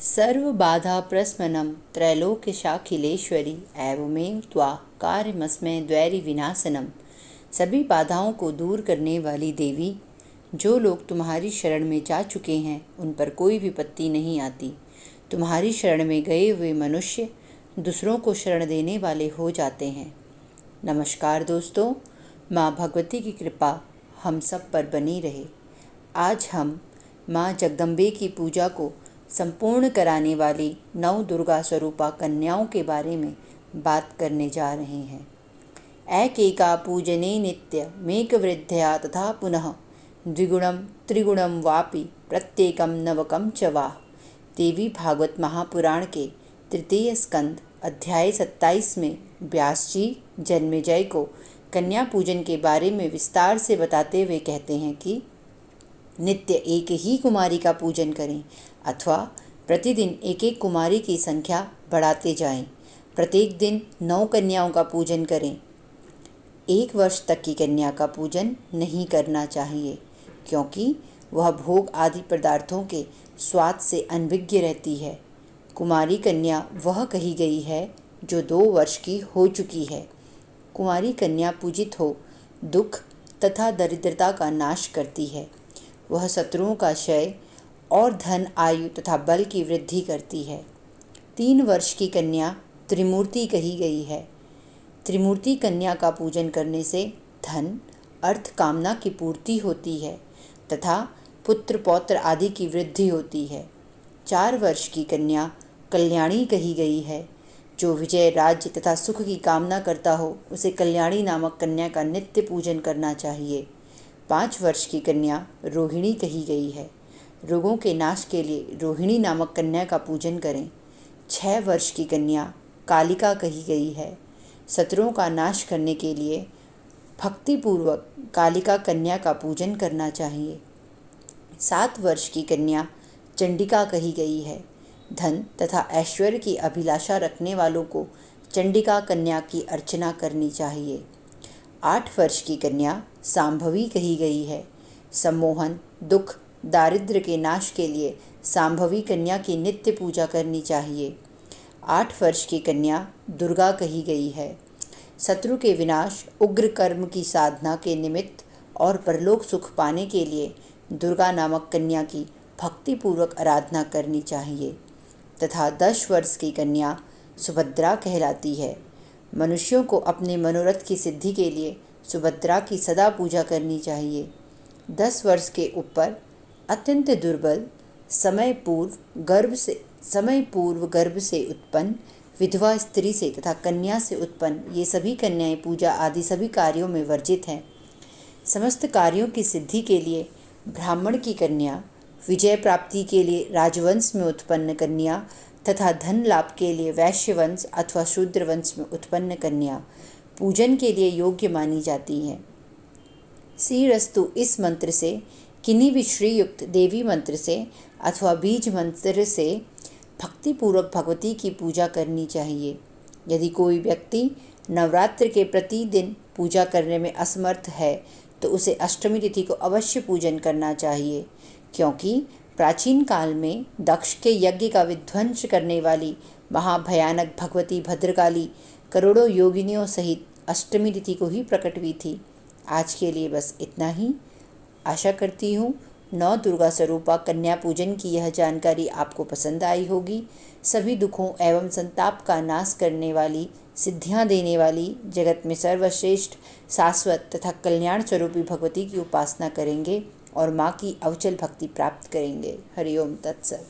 सर्वबाधाप्रशमनं त्रैलोक्यशाखिलेश्वरी एवमेव त्वा कार्यमस्मै द्वैरिविनाशनम्। सभी बाधाओं को दूर करने वाली देवी, जो लोग तुम्हारी शरण में जा चुके हैं उन पर कोई विपत्ति नहीं आती। तुम्हारी शरण में गए हुए मनुष्य दूसरों को शरण देने वाले हो जाते हैं। नमस्कार दोस्तों, माँ भगवती की कृपा हम सब पर बनी रहे। आज हम माँ जगदम्बे की पूजा को संपूर्ण कराने वाली 9 दुर्गा स्वरूपा कन्याओं के बारे में बात करने जा रहे हैं। ऐकेका पूजने नित्य मेक वृद्ध्या तथा पुनः द्विगुणम त्रिगुणम वापि प्रत्येकम नवकम च वा। देवी भागवत महापुराण के तृतीय स्कंद अध्याय 27 में व्यास जी जन्मेजय को कन्या पूजन के बारे में विस्तार से बताते हुए कहते हैं कि नित्य एक ही कुमारी का पूजन करें अथवा प्रतिदिन एक एक कुमारी की संख्या बढ़ाते जाएं। प्रत्येक दिन 9 कन्याओं का पूजन करें। 1 वर्ष तक की कन्या का पूजन नहीं करना चाहिए, क्योंकि वह भोग आदि पदार्थों के स्वाद से अनभिज्ञ रहती है। कुमारी कन्या वह कही गई है जो 2 वर्ष की हो चुकी है। कुमारी कन्या पूजित हो दुख तथा दरिद्रता का नाश करती है। वह शत्रुओं का क्षय और धन, आयु तथा बल की वृद्धि करती है। 3 वर्ष की कन्या त्रिमूर्ति कही गई है। त्रिमूर्ति कन्या का पूजन करने से धन, अर्थ, कामना की पूर्ति होती है तथा पुत्र पौत्र आदि की वृद्धि होती है। 4 वर्ष की कन्या कल्याणी कही गई है। जो विजय, राज्य तथा सुख की कामना करता हो उसे कल्याणी नामक कन्या का नित्य पूजन करना चाहिए। 5 वर्ष की कन्या रोहिणी कही गई है। रोगों के नाश के लिए रोहिणी नामक कन्या का पूजन करें। 6 वर्ष की कन्या कालिका कही गई है। शत्रुओं का नाश करने के लिए भक्तिपूर्वक कालिका कन्या का पूजन करना चाहिए। 7 वर्ष की कन्या चंडिका कही गई है। धन तथा ऐश्वर्य की अभिलाषा रखने वालों को चंडिका कन्या की अर्चना करनी चाहिए। 8 वर्ष की कन्या सांभवी कही गई है। सम्मोहन, दुख, दारिद्र्य के नाश के लिए सांभवी कन्या की नित्य पूजा करनी चाहिए। 8 वर्ष की कन्या दुर्गा कही गई है। शत्रु के विनाश, उग्र कर्म की साधना के निमित्त और परलोक सुख पाने के लिए दुर्गा नामक कन्या की भक्तिपूर्वक आराधना करनी चाहिए। तथा 10 वर्ष की कन्या सुभद्रा कहलाती है। मनुष्यों को अपने मनोरथ की सिद्धि के लिए सुभद्रा की सदा पूजा करनी चाहिए। 10 वर्ष के ऊपर अत्यंत दुर्बल, समय पूर्व गर्भ से उत्पन्न, विधवा स्त्री से तथा कन्या से उत्पन्न ये सभी कन्याएं पूजा आदि सभी कार्यों में वर्जित हैं। समस्त कार्यों की सिद्धि के लिए ब्राह्मण की कन्या, विजय प्राप्ति के लिए राजवंश में उत्पन्न कन्या तथा धन लाभ के लिए वैश्य वंश अथवा शूद्र वंश में उत्पन्न कन्या पूजन के लिए योग्य मानी जाती है। श्रीरस्तु इस मंत्र से, किन्हीं भी श्रीयुक्त देवी मंत्र से अथवा बीज मंत्र से भक्तिपूर्वक भगवती की पूजा करनी चाहिए। यदि कोई व्यक्ति नवरात्र के प्रतिदिन पूजा करने में असमर्थ है तो उसे अष्टमी तिथि को अवश्य पूजन करना चाहिए, क्योंकि प्राचीन काल में दक्ष के यज्ञ का विध्वंस करने वाली महाभयानक भगवती भद्रकाली करोड़ों योगिनियों सहित अष्टमी तिथि को ही प्रकट हुई थी। आज के लिए बस इतना ही। आशा करती हूँ 9 दुर्गा स्वरूपा कन्या पूजन की यह जानकारी आपको पसंद आई होगी। सभी दुखों एवं संताप का नाश करने वाली, सिद्धियाँ देने वाली, जगत में सर्वश्रेष्ठ, शाश्वत तथा कल्याण स्वरूपी भगवती की उपासना करेंगे और माँ की अविचल भक्ति प्राप्त करेंगे। हरिओम तत्सत।